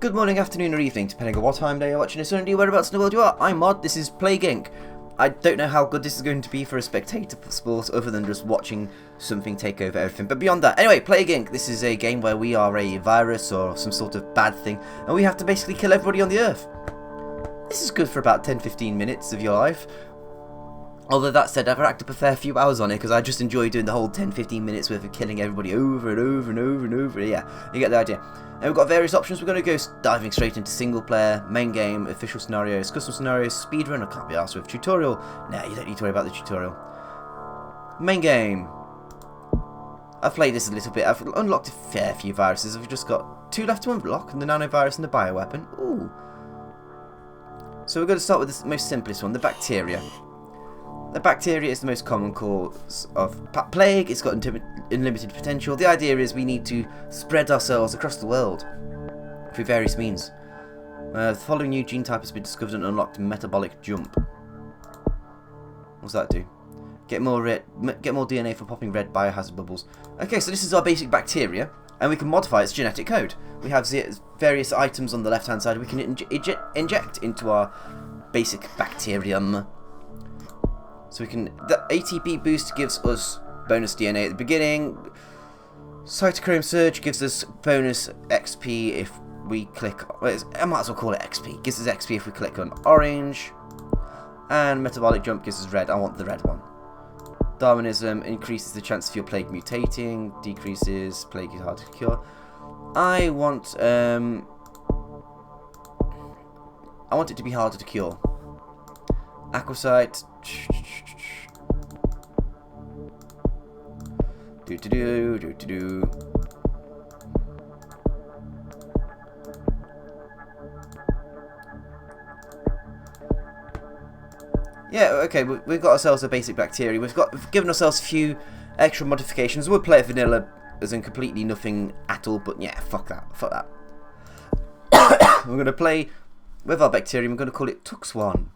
Good morning, afternoon or evening, depending on what time day you're watching this, or indeed whereabouts in the world you are. I'm MoD, this is Plague Inc. I don't know how good this is going to be for a spectator sport other than just watching something take over everything, but beyond that. Anyway, Plague Inc. This is a game where we are a virus or some sort of bad thing, and we have to basically kill everybody on the earth. This is good for about 10-15 minutes of your life. Although that said, I've racked up a fair few hours on it because I just enjoy doing the whole 10-15 minutes worth of killing everybody over and over and over and over. Yeah, you get the idea. And we've got various options. We're going to go diving straight into single player, main game, official scenarios, custom scenarios, speedrun. I can't be asked with tutorial. Nah, you don't need to worry about the tutorial. Main game. I've played this a little bit. I've unlocked a fair few viruses. I've just got 2 left to unlock, and the nanovirus and the bioweapon. Ooh. So we're going to start with the most simplest one, the bacteria. The bacteria is the most common cause of plague. It's got unlimited potential. The idea is we need to spread ourselves across the world through various means. The following new gene type has been discovered and unlocked: metabolic jump. What's that do? Get more DNA for popping red biohazard bubbles. Okay, so this is our basic bacteria, and we can modify its genetic code. We have various items on the left-hand side we can inject into our basic bacterium. So we can, the ATP boost gives us bonus DNA at the beginning. Cytochrome surge gives us bonus XP if we click, I might as well call it XP. Gives us XP if we click on orange. And metabolic jump gives us red. I want the red one. Darwinism increases the chance of your plague mutating. Decreases plague is hard to cure. I want it to be harder to cure. Aquasite. Do. Yeah, okay, we've got ourselves a basic bacteria. We've given ourselves a few extra modifications. We'll play it vanilla as in completely nothing at all, but yeah, fuck that. We're going to play with our bacterium. We're going to call it Tuxwan.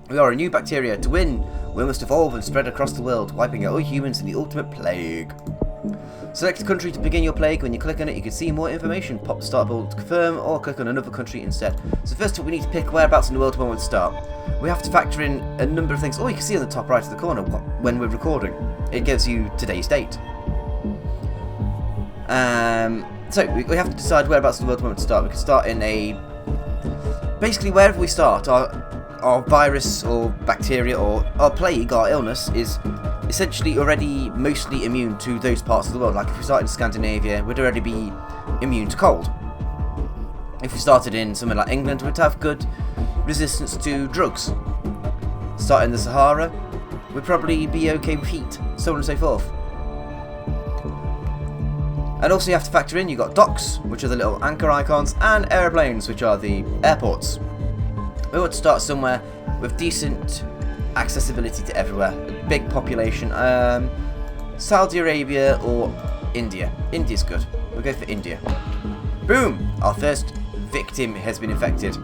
We are a new bacteria. To win, we must evolve and spread across the world, wiping out all humans in the ultimate plague. Select a country to begin your plague. When you click on it, you can see more information. Pop the start button to confirm, or click on another country instead. So first up, we need to pick whereabouts in the world we want to start. We have to factor in a number of things. Oh, you can see on the top right of the corner when we're recording. It gives you today's date. So we have to decide whereabouts in the world we want to start. We can start in basically wherever we start. Our virus or bacteria or our plague, our illness, is essentially already mostly immune to those parts of the world. Like if we started in Scandinavia, we'd already be immune to cold. If we started in somewhere like England, we'd have good resistance to drugs. Start in the Sahara, we'd probably be okay with heat, so on and so forth. And also you have to factor in, you've got docks, which are the little anchor icons, and aeroplanes, which are the airports. We want to start somewhere with decent accessibility to everywhere, a big population. Saudi Arabia or India. India's good. We'll go for India. Boom! Our first victim has been infected.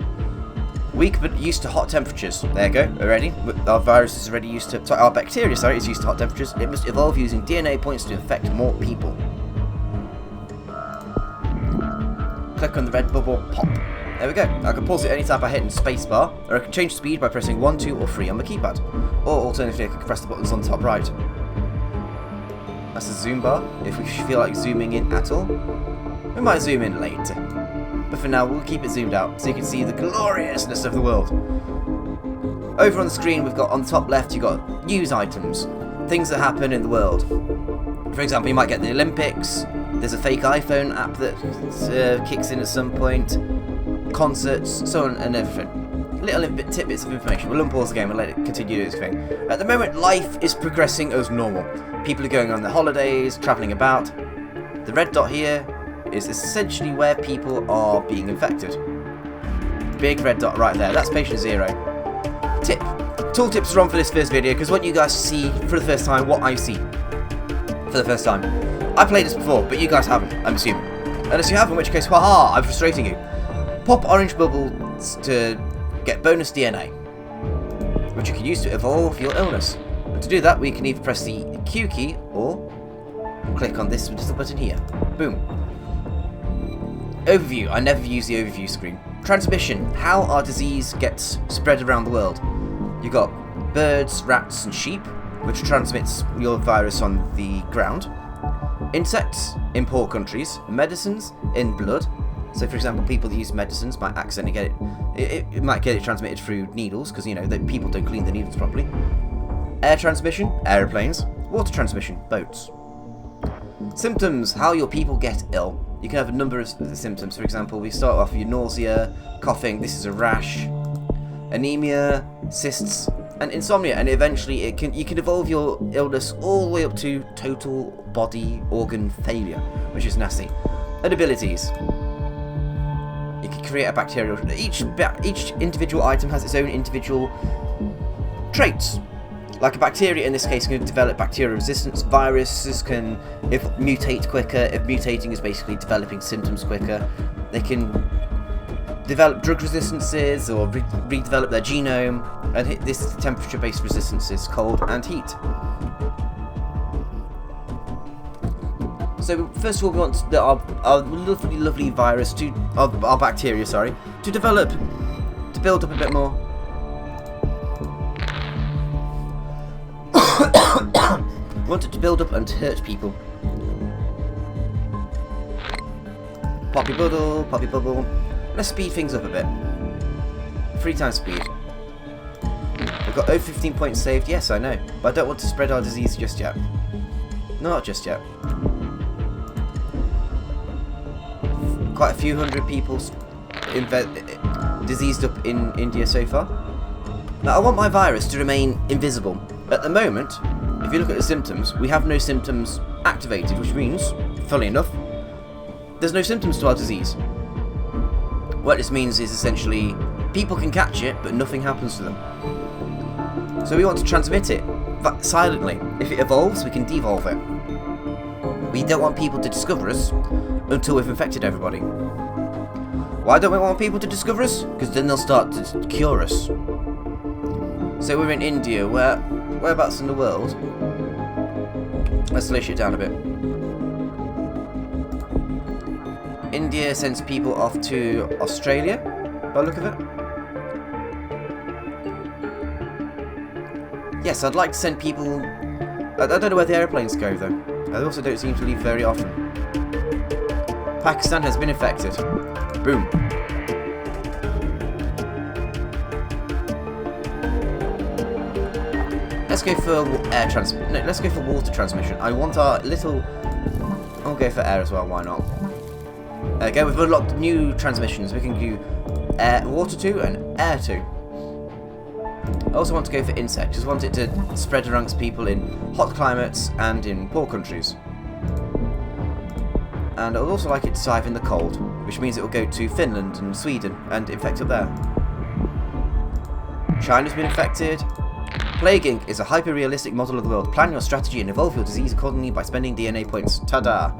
Weak but used to hot temperatures. There you go, already. Our virus is already used to, sorry, our bacteria, is used to hot temperatures. It must evolve using DNA points to infect more people. Click on the red bubble, pop. There we go. I can pause it anytime by hitting spacebar, or I can change speed by pressing 1, 2 or 3 on the keypad. Or alternatively, I can press the buttons on the top right. That's the zoom bar, if we feel like zooming in at all. We might zoom in later. But for now, we'll keep it zoomed out, so you can see the gloriousness of the world. Over on the screen, we've got, on the top left, you've got news items. Things that happen in the world. For example, you might get the Olympics. There's a fake iPhone app that kicks in at some point. Concerts, so on and everything. Little tidbits of information. We'll unpause the game and let it continue its thing. At the moment, life is progressing as normal. People are going on their holidays, travelling about. The red dot here is essentially where people are being infected. Big red dot right there. That's patient 0. Tip. Tooltips are on for this first video because I want you guys to see for the first time what I see. For the first time. I played this before, but you guys haven't, I'm assuming. Unless you have, in which case, haha, I'm frustrating you. Pop orange bubbles to get bonus DNA, which you can use to evolve your illness. And to do that, we can either press the Q key or click on this little button here. Boom. Overview. I never use the overview screen. Transmission. How our disease gets spread around the world. You've got birds, rats, and sheep, which transmits your virus on the ground. Insects in poor countries. Medicines in blood. So, for example, people that use medicines might accidentally get it. It might get it transmitted through needles because, you know, people don't clean the needles properly. Air transmission, aeroplanes. Water transmission, boats. Symptoms, how your people get ill. You can have a number of symptoms. For example, we start off with nausea, coughing. This is a rash, anemia, cysts, and insomnia. And eventually, you can evolve your illness all the way up to total body organ failure, which is nasty. And abilities. You can create a bacterial. Each individual item has its own individual traits. Like a bacteria in this case can develop bacterial resistance. Viruses can mutate quicker. If mutating is basically developing symptoms quicker. They can develop drug resistances or redevelop their genome. And this is temperature-based resistances, cold and heat. So first of all, we want our lovely virus our bacteria, to develop, to build up a bit more. We want it to build up and hurt people. Poppy bubble. Let's speed things up a bit. 3 times speed. We've got 15 points saved. Yes, I know, but I don't want to spread our disease just yet. Not just yet. Quite a few hundred people diseased up in India so far. Now, I want my virus to remain invisible. At the moment, if you look at the symptoms, we have no symptoms activated, which means, funnily enough, there's no symptoms to our disease. What this means is essentially, people can catch it, but nothing happens to them. So we want to transmit it silently. If it evolves, we can devolve it. We don't want people to discover us until we've infected everybody. Why don't we want people to discover us? Because then they'll start to cure us. So we're in India, whereabouts in the world? Let's slow shit down a bit. India sends people off to Australia, by the look of it. Yes, I'd like to send people. I don't know where the airplanes go though. They also don't seem to leave very often. Pakistan has been infected. Boom. Let's go for let's go for water transmission. I want our little. I'll go for air as well. Why not? Okay, we've unlocked new transmissions. We can do water 2 and air 2. I also want to go for insect. Just want it to spread amongst people in hot climates and in poor countries. And I would also like it to thrive in the cold, which means it will go to Finland and Sweden and infect up there. China's been infected. Plague Inc. is a hyper-realistic model of the world. Plan your strategy and evolve your disease accordingly by spending DNA points. Ta-da!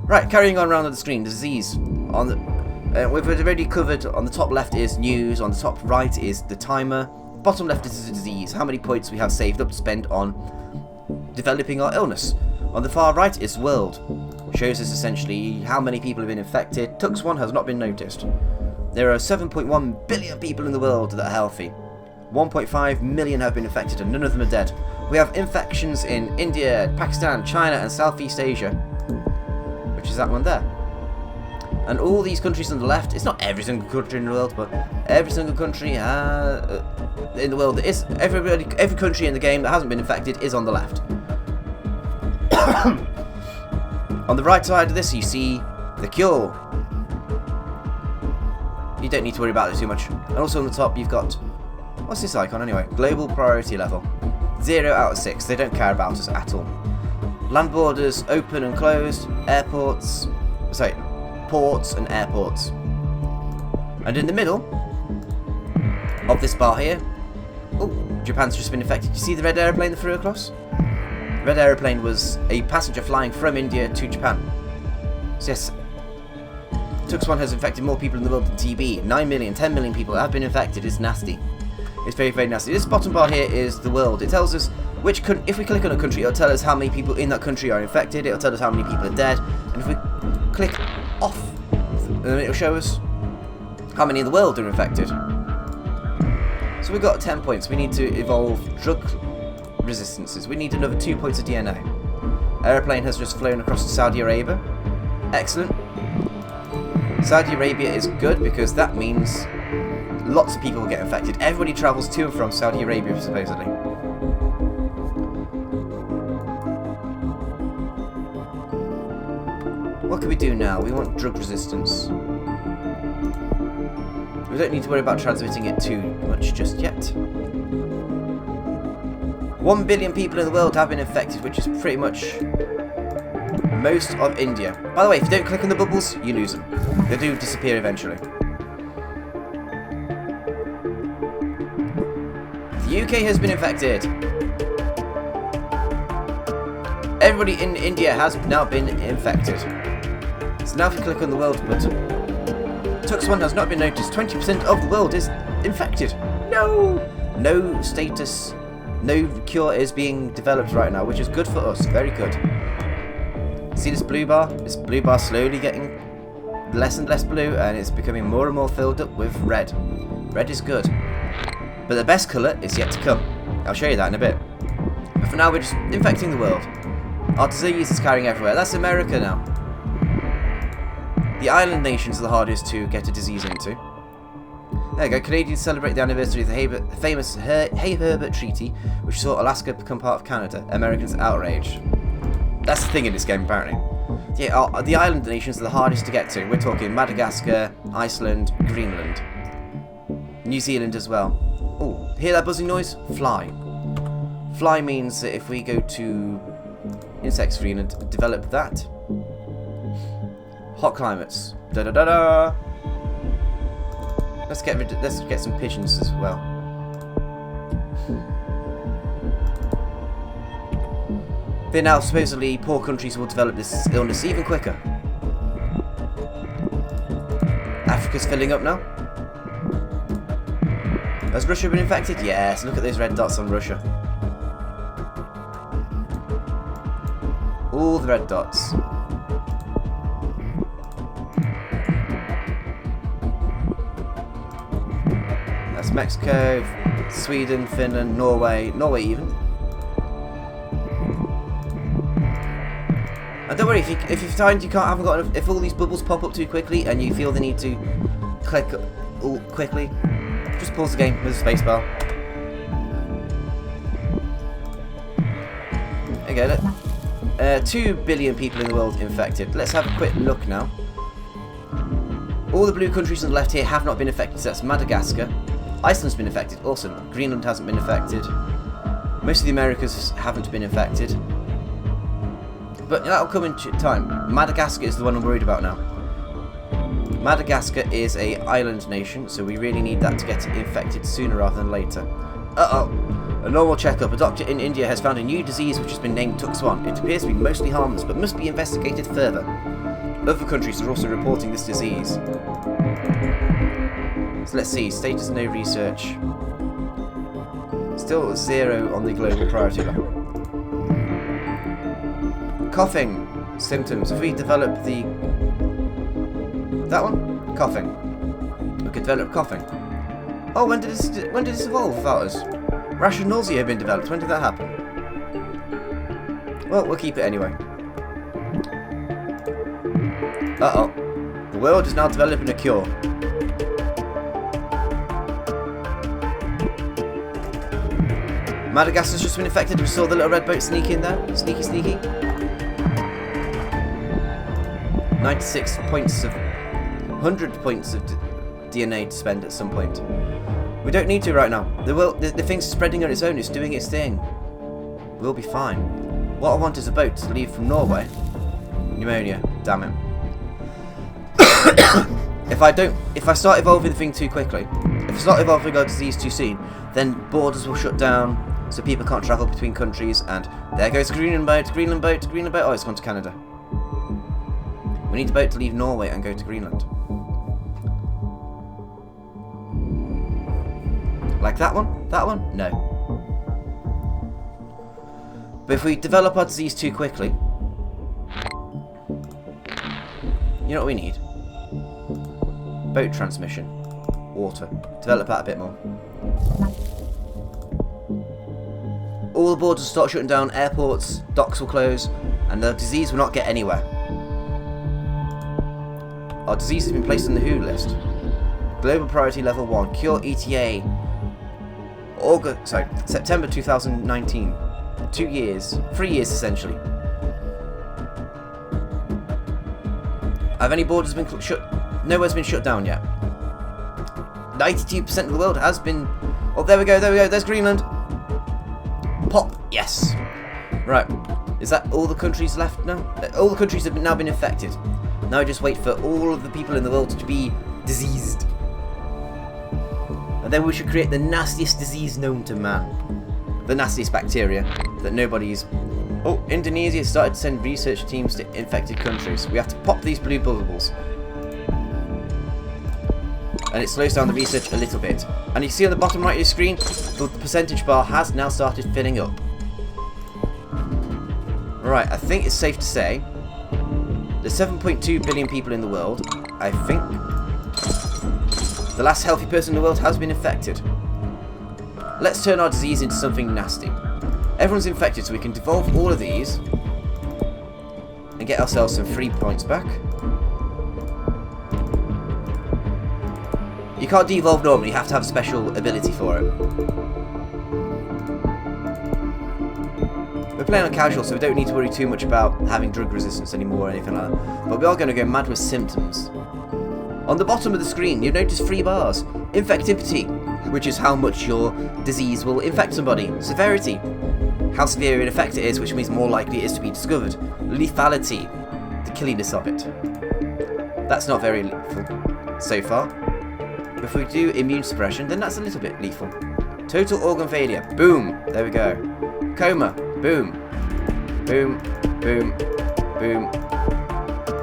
Right, carrying on around the screen, disease. We've already covered, on the top left is news, on the top right is the timer, bottom left is the disease, how many points we have saved up to spend on developing our illness. On the far right is world, shows us essentially how many people have been infected. Tux 1 has not been noticed. There are 7.1 billion people in the world that are healthy. 1.5 million have been infected and none of them are dead. We have infections in India, Pakistan, China and Southeast Asia, which is that one there. And all these countries on the left, it's not every single country in the world, but every single country in the world, every country in the game that hasn't been infected is on the left. On the right side of this you see the cure. You don't need to worry about it too much. And also on the top you've got, what's this icon anyway? Global priority level. 0 out of 6. They don't care about us at all. Land borders open and closed. Airports. Sorry. Ports and airports. And in the middle of this bar here. Oh, Japan's just been infected. You see the red aeroplane that flew across? The red aeroplane was a passenger flying from India to Japan. So yes. Tux 1 has infected more people in the world than TB. 9 million, 10 million people have been infected. It's nasty. It's very, very nasty. This bottom bar here is the world. It tells us which if we click on a country, it'll tell us how many people in that country are infected. It'll tell us how many people are dead. And if we click off and then it'll show us how many in the world are infected. So we've got 10 points. We need to evolve drug resistances. We need another 2 points of DNA. Aeroplane has just flown across to Saudi Arabia. Excellent. Saudi Arabia is good because that means lots of people will get infected. Everybody travels to and from Saudi Arabia, supposedly. What can we do now? We want drug resistance. We don't need to worry about transmitting it too much just yet. 1 billion people in the world have been infected, which is pretty much most of India. By the way, if you don't click on the bubbles, you lose them. They do disappear eventually. The UK has been infected. Everybody in India has now been infected. So now if you click on the world button, Tux 1 has not been noticed. 20% of the world is infected. No! No status, no cure is being developed right now, which is good for us. Very good. See this blue bar? This blue bar slowly getting less and less blue, and it's becoming more and more filled up with red. Red is good. But the best colour is yet to come. I'll show you that in a bit. But for now, we're just infecting the world. Our disease is carrying everywhere. That's America now. The island nations are the hardest to get a disease into. There you go. Canadians celebrate the anniversary of the famous Hay-Herbert Treaty, which saw Alaska become part of Canada. Americans outraged. That's the thing in this game, apparently. Yeah, the island nations are the hardest to get to. We're talking Madagascar, Iceland, Greenland. New Zealand as well. Oh, hear that buzzing noise? Fly. Fly means that if we go to insects Greenland, develop that. Hot climates. Da da da da. Let's get some pigeons as well. But now supposedly poor countries will develop this illness even quicker. Africa's filling up now. Has Russia been infected? Yes, look at those red dots on Russia. All the red dots. That's Mexico, Sweden, Finland, Norway even. And don't worry, if you find you haven't got enough, if all these bubbles pop up too quickly and you feel the need to click all quickly, just pause the game with a spacebar. Okay, look. 2 billion people in the world infected. Let's have a quick look now. All the blue countries on the left here have not been affected, so that's Madagascar. Iceland's been affected, awesome. Greenland hasn't been affected. Most of the Americas haven't been affected. But that'll come in time. Madagascar is the one I'm worried about now. Madagascar is a island nation, so we really need that to get infected sooner rather than later. Uh-oh. A normal checkup. A doctor in India has found a new disease which has been named Tux 1. It appears to be mostly harmless, but must be investigated further. Other countries are also reporting this disease. So let's see. Status no research. Still 0 on the global priority level. Coughing symptoms. If we develop the... that one? Coughing. We could develop coughing. Oh, when did this evolve without us? Rash and nausea have been developed. When did that happen? Well, we'll keep it anyway. Uh-oh. The world is now developing a cure. Madagascar's just been infected. We saw the little red boat sneak in there. Sneaky, sneaky. 96 points of... 100 points of DNA to spend at some point. We don't need to right now. The thing's spreading on its own. It's doing its thing. We'll be fine. What I want is a boat to leave from Norway. Pneumonia. Damn it. If I start evolving the thing too quickly, if I start evolving our disease too soon, then borders will shut down, so people can't travel between countries, and there goes Greenland boat, Greenland boat, Greenland boat. Oh, it's gone to Canada. We need a boat to leave Norway and go to Greenland. Like that one? That one? No. But if we develop our disease too quickly, you know what we need? Boat transmission. Water. Develop that a bit more. All the borders start shutting down, airports, docks will close, and the disease will not get anywhere. Our disease has been placed on the WHO list. Global priority level 1. Cure ETA. September 2019. 2 years. 3 years essentially. Have any borders been shut? Nowhere's been shut down yet. 92% of the world has been... Oh, there we go, there's Greenland. Pop, yes. Right, is that all the countries left now? All the countries have now been infected. Now I just wait for all of the people in the world to be diseased. And then we should create the nastiest disease known to man. The nastiest bacteria that nobody's... Oh, Indonesia started to send research teams to infected countries. We have to pop these blue bubbles. And it slows down the research a little bit. And you see on the bottom right of your screen, the percentage bar has now started filling up. Right, I think it's safe to say there's 7.2 billion people in the world. I think the last healthy person in the world has been infected. Let's turn our disease into something nasty. Everyone's infected, so we can devolve all of these and get ourselves some free points back. You can't devolve normally, you have to have a special ability for it. We're playing on casual, so we don't need to worry too much about having drug resistance anymore or anything like that. But we are going to go mad with symptoms. On the bottom of the screen, you'll notice 3 bars. Infectivity, which is how much your disease will infect somebody. Severity, how severe an effect it is, which means more likely it is to be discovered. Lethality, the killiness of it. That's not very lethal so far. If we do immune suppression, then that's a little bit lethal. Total organ failure. Boom. There we go. Coma. Boom. Boom. Boom. Boom.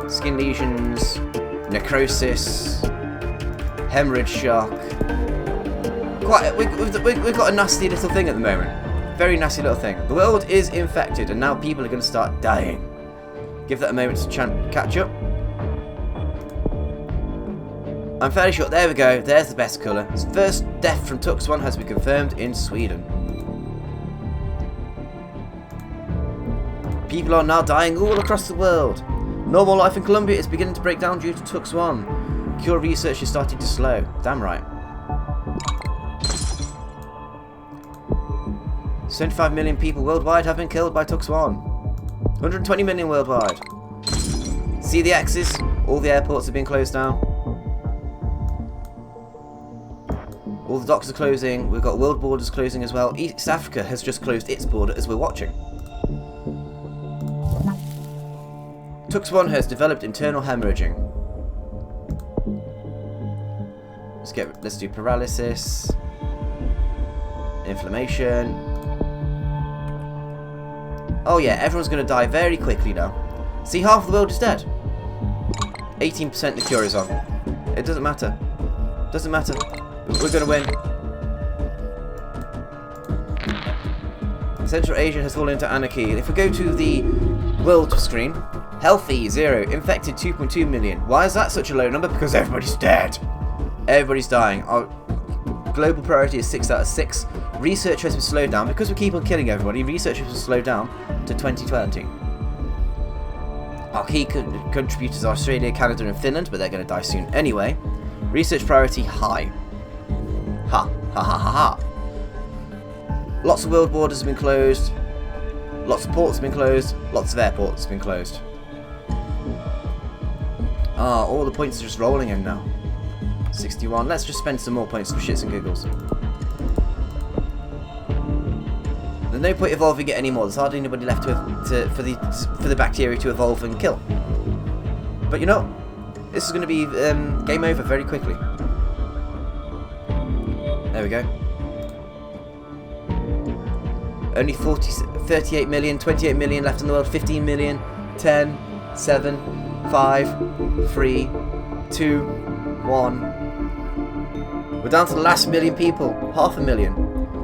Skin lesions. Necrosis. Hemorrhage shock. We've got a nasty little thing at the moment. Very nasty little thing. The world is infected, and now people are going to start dying. Give that a moment to catch up. I'm fairly sure. There we go. There's the best colour. First death from Tux 1 has been confirmed in Sweden. People are now dying all across the world. Normal life in Colombia is beginning to break down due to Tux 1. Cure research is starting to slow. Damn right. 75 million people worldwide have been killed by Tux 1. 120 million worldwide. See the axis? All the airports have been closed down. All the docks are closing. We've got world borders closing as well. East Africa has just closed its border as we're watching. Tux 1 has developed internal hemorrhaging. Let's do paralysis, inflammation. Oh yeah, everyone's going to die very quickly now. See, half the world is dead. 18% the cure is on. It doesn't matter. Doesn't matter. We're going to win. Central Asia has fallen into anarchy. If we go to the world screen, healthy 0, infected 2.2 million. Why is that such a low number? Because everybody's dead. Everybody's dying. Our global priority is 6 out of 6. Research has been slowed down because we keep on killing everybody. Research has been slowed down to 2020. Our key contributors are Australia, Canada, and Finland, but they're going to die soon anyway. Research priority high. Ha ha ha ha ha. Lots of world borders have been closed. Lots of ports have been closed. Lots of airports have been closed. Ah, all the points are just rolling in now. 61. Let's just spend some more points for shits and giggles. There's no point evolving it anymore. There's hardly anybody left for the bacteria to evolve and kill. But you know, this is going to be game over very quickly. There we go. Only 38 million, 28 million left in the world. 15 million, 10, 7, 5, 3, 2, 1. We're down to the last million people. 500,000.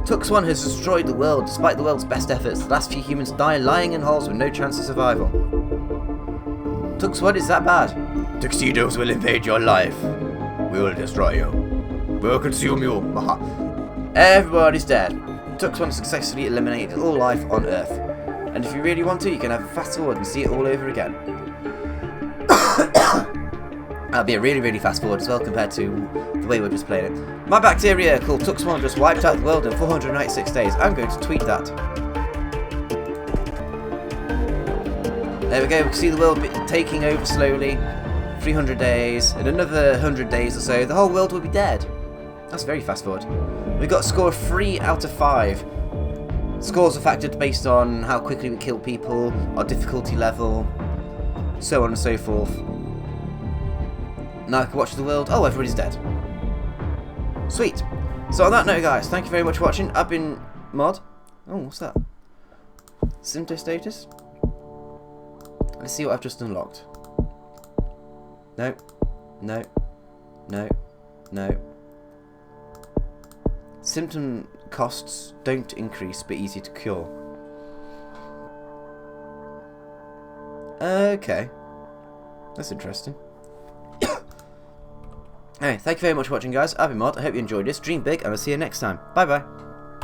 Tux 1 has destroyed the world. Despite the world's best efforts, the last few humans die lying in holes with no chance of survival. Tux 1 is that bad? Tuxedos will invade your life. We'll destroy you. We'll consume you. Haha. Everybody's dead. Tuxman successfully eliminated all life on Earth. And if you really want to, you can have a fast forward and see it all over again. That'll be a really, really fast forward as well compared to the way we're just playing it. My bacteria called Tuxman just wiped out the world in 496 days. I'm going to tweet that. There we go, we can see the world taking over slowly. 300 days, in another 100 days or so, the whole world will be dead. That's very fast forward. We got a score of 3 out of 5. Scores are factored based on how quickly we kill people, our difficulty level, so on and so forth. Now I can watch the world. Oh, everybody's dead. Sweet. So on that note, guys, thank you very much for watching. I've been MoD. Oh, what's that? Symptom status? Let's see what I've just unlocked. No. No. No. No. Symptom costs don't increase, but easy to cure. Okay. That's interesting. Anyway, thank you very much for watching, guys. I've been MoD. I hope you enjoyed this. Dream big, and I'll see you next time. Bye-bye.